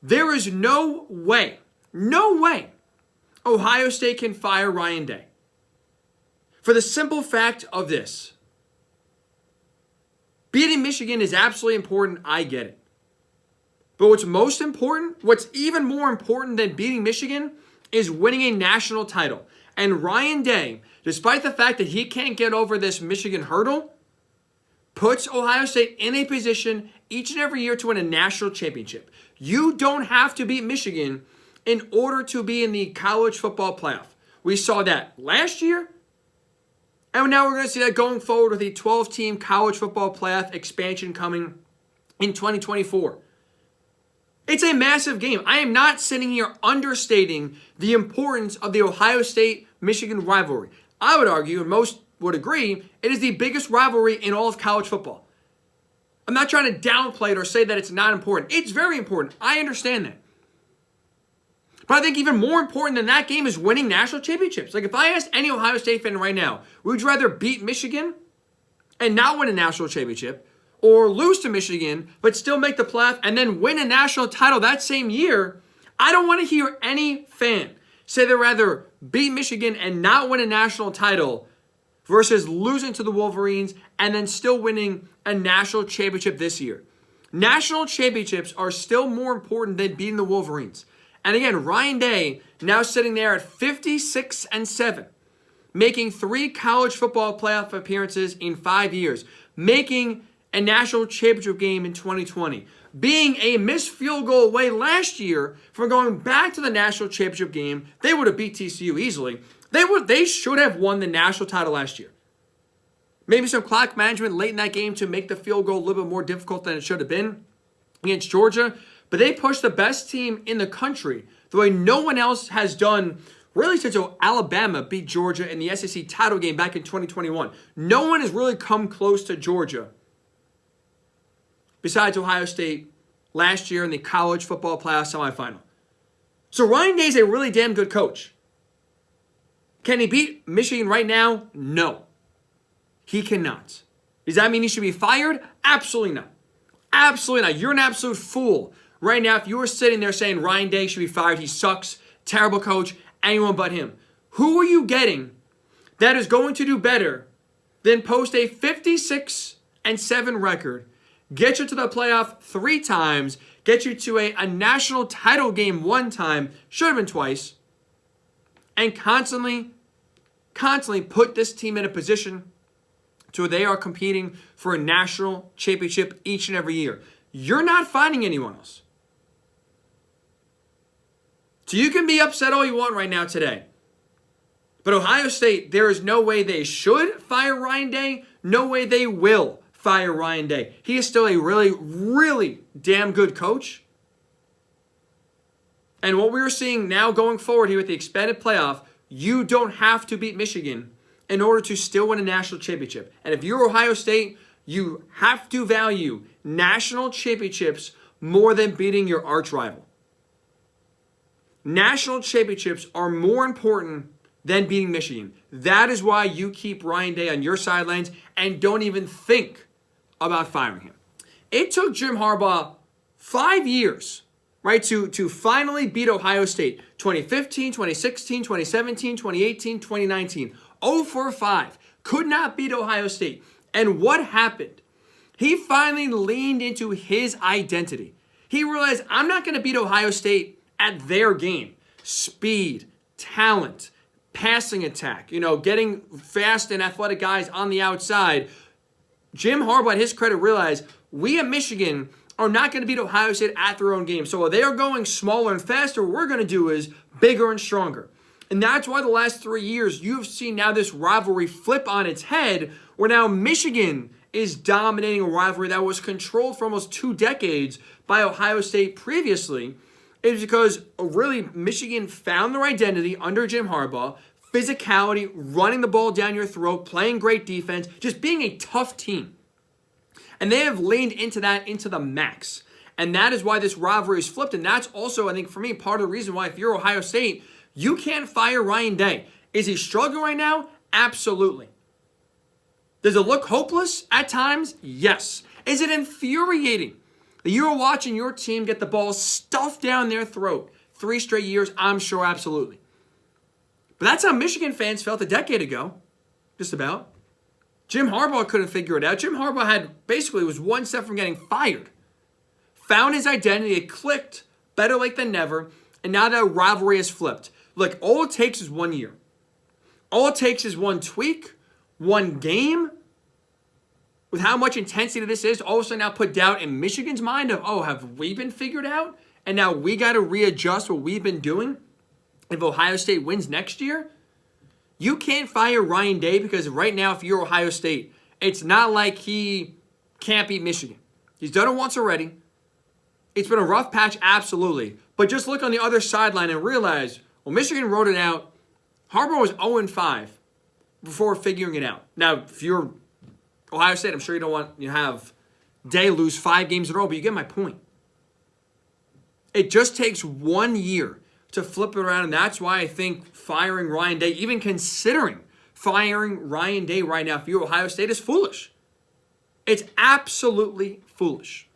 There is no way Ohio State can fire Ryan Day. For the simple fact of this. Beating Michigan is absolutely important. I get it. But what's even more important than beating Michigan is winning a national title. And Ryan Day, despite the fact that he can't get over this Michigan hurdle, puts Ohio State in a position each and every year to win a national championship. You don't have to beat Michigan in order to be in the college football playoff. We saw that last year, and now we're going to see that going forward with the 12-team college football playoff expansion coming in 2024. It's a massive game. I am not sitting here understating the importance of the Ohio State-Michigan rivalry. I would argue, and most would agree, it is the biggest rivalry in all of college football. I'm not trying to downplay it or say that it's not important. It's very important. I understand that. But I think even more important than that game is winning national championships. Like if I asked any Ohio State fan right now, would you rather beat Michigan and not win a national championship, or lose to Michigan but still make the playoff and then win a national title that same year? I don't want to hear any fan say they'd rather beat Michigan and not win a national title versus losing to the Wolverines and then still winning a national championship this year. National championships are still more important than beating the Wolverines. And again, Ryan Day now sitting there at 56-7, making 3 college football playoff appearances in 5 years, making a national championship game in 2020, being a missed field goal away last year from going back to the national championship game. They would have beat TCU easily. They should have won the national title last year. Maybe some clock management late in that game to make the field goal a little bit more difficult than it should have been against Georgia. But they pushed the best team in the country the way no one else has done really since Alabama beat Georgia in the SEC title game back in 2021. No one has really come close to Georgia besides Ohio State last year in the college football playoff semifinal. So Ryan Day is a really damn good coach. Can he beat Michigan right now? No. He cannot. Does that mean he should be fired? Absolutely not. Absolutely not. You're an absolute fool right now if you were sitting there saying Ryan Day should be fired, he sucks, terrible coach, anyone but him. Who are you getting that is going to do better than post a 56-7 record, get you to the playoff 3 times, get you to a national title game 1 time, should have been twice, and constantly put this team in a position to where they are competing for a national championship each and every year? You're not finding anyone else. So you can be upset all you want right now today. But Ohio State, there is no way they should fire Ryan Day, no way they will fire Ryan Day. He is still a really, really damn good coach. And what we're seeing now going forward here with the expanded playoff, you don't have to beat Michigan in order to still win a national championship. And if you're Ohio State, you have to value national championships more than beating your arch rival. National championships are more important than beating Michigan. That is why you keep Ryan Day on your sidelines and don't even think about firing him. It took Jim Harbaugh 5 years, right, to finally beat Ohio State. 2015, 2016, 2017, 2018, 2019. 0-5. Could not beat Ohio State. And what happened? He finally leaned into his identity. He realized, I'm not going to beat Ohio State at their game. Speed, talent, passing attack, getting fast and athletic guys on the outside. Jim Harbaugh, at his credit, realized we at Michigan are not going to beat Ohio State at their own game. So while they are going smaller and faster, what we're going to do is bigger and stronger. And that's why the last 3 years, you've seen now this rivalry flip on its head, where now Michigan is dominating a rivalry that was controlled for almost 2 decades by Ohio State previously. It was because really Michigan found their identity under Jim Harbaugh, physicality, running the ball down your throat, playing great defense, just being a tough team. And they have leaned into that into the max. And that is why this rivalry is flipped. And that's also, I think, for me, part of the reason why if you're Ohio State, you can't fire Ryan Day. Is he struggling right now? Absolutely. Does it look hopeless at times? Yes. Is it infuriating You were watching your team get the ball stuffed down their throat 3 straight years, I'm sure, absolutely. But that's how Michigan fans felt a decade ago, just about. Jim Harbaugh couldn't figure it out. Jim Harbaugh was one step from getting fired. Found his identity, it clicked, better late than never, and now that rivalry has flipped. Look, all it takes is 1 year. All it takes is one tweak, one game. With how much intensity this is, all of a sudden now put doubt in Michigan's mind of, oh, have we been figured out? And now we got to readjust what we've been doing if Ohio State wins next year? You can't fire Ryan Day because right now, if you're Ohio State, it's not like he can't beat Michigan. He's done it once already. It's been a rough patch, absolutely. But just look on the other sideline and realize, well, Michigan wrote it out. Harbaugh was 0-5 before figuring it out. Now, if you're Ohio State, I'm sure you don't want to have Day lose 5 games in a row, but you get my point. It just takes 1 year to flip it around, and that's why I think firing Ryan Day, even considering firing Ryan Day right now if you're Ohio State, is foolish. It's absolutely foolish.